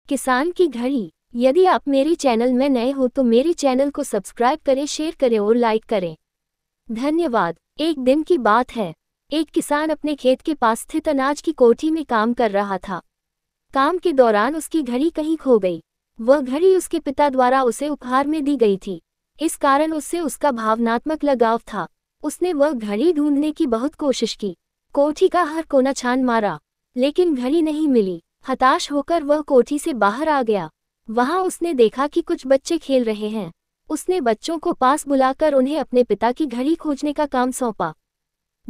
किसान की घड़ी। यदि आप मेरे चैनल में नए हो तो मेरे चैनल को सब्सक्राइब करें, शेयर करें और लाइक करें। धन्यवाद। एक दिन की बात है। एक किसान अपने खेत के पास स्थित अनाज की कोठी में काम कर रहा था। काम के दौरान उसकी घड़ी कहीं खो गई। वह घड़ी उसके पिता द्वारा उसे उपहार में दी गई थी। इस कारण उससे उसका भावनात्मक लगाव था। उसने वह घड़ी ढूंढने की बहुत कोशिश की। कोठी का हर कोना छान मारा, लेकिन घड़ी नहीं मिली। हताश होकर वह कोठी से बाहर आ गया। वहां उसने देखा कि कुछ बच्चे खेल रहे हैं। उसने बच्चों को पास बुलाकर उन्हें अपने पिता की घड़ी खोजने का काम सौंपा।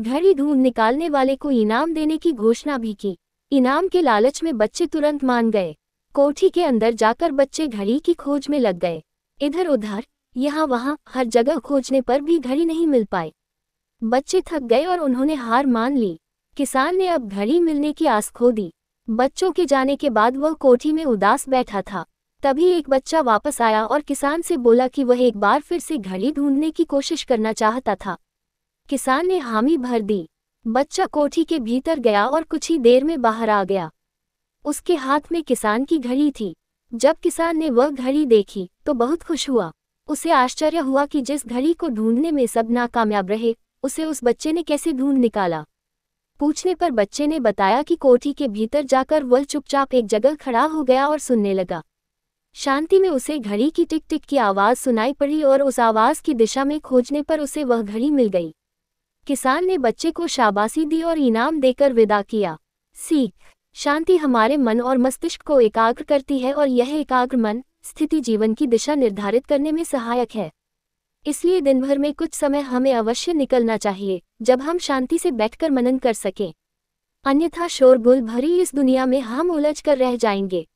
घड़ी ढूंढ निकालने वाले को इनाम देने की घोषणा भी की। इनाम के लालच में बच्चे तुरंत मान गए। कोठी के अंदर जाकर बच्चे घड़ी की खोज में लग गए। इधर उधर, यहाँ वहाँ, हर जगह खोजने पर भी घड़ी नहीं मिल पाई। बच्चे थक गए और उन्होंने हार मान ली। किसान ने अब घड़ी मिलने की आस खो दी। बच्चों के जाने के बाद वह कोठी में उदास बैठा था। तभी एक बच्चा वापस आया और किसान से बोला कि वह एक बार फिर से घड़ी ढूंढने की कोशिश करना चाहता था। किसान ने हामी भर दी। बच्चा कोठी के भीतर गया और कुछ ही देर में बाहर आ गया। उसके हाथ में किसान की घड़ी थी। जब किसान ने वह घड़ी देखी तो बहुत खुश हुआ। उसे आश्चर्य हुआ कि जिस घड़ी को ढूंढने में सब नाकामयाब रहे, उसे उस बच्चे ने कैसे ढूंढ निकाला। पूछने पर बच्चे ने बताया कि कोठी के भीतर जाकर वह चुपचाप एक जगह खड़ा हो गया और सुनने लगा। शांति में उसे घड़ी की टिक टिक की आवाज़ सुनाई पड़ी और उस आवाज़ की दिशा में खोजने पर उसे वह घड़ी मिल गई। किसान ने बच्चे को शाबाशी दी और इनाम देकर विदा किया। सीख: शांति हमारे मन और मस्तिष्क को एकाग्र करती है और यह एकाग्र मन स्थिति जीवन की दिशा निर्धारित करने में सहायक है। इसलिए दिन भर में कुछ समय हमें अवश्य निकलना चाहिए, जब हम शांति से बैठकर मनन कर सकें। अन्यथा शोरगुल भरी इस दुनिया में हम उलझ कर रह जाएंगे।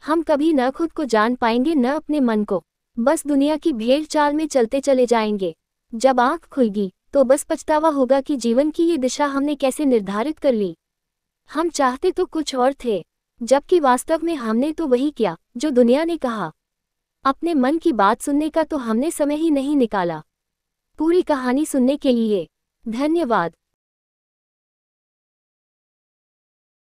हम कभी न खुद को जान पाएंगे, न अपने मन को। बस दुनिया की भेड़ चाल में चलते चले जाएंगे। जब आँख खुलेगी तो बस पछतावा होगा कि जीवन की ये दिशा हमने कैसे निर्धारित कर ली। हम चाहते तो कुछ और थे, जबकि वास्तव में हमने तो वही किया जो दुनिया ने कहा। अपने मन की बात सुनने का तो हमने समय ही नहीं निकाला। पूरी कहानी सुनने के लिए धन्यवाद।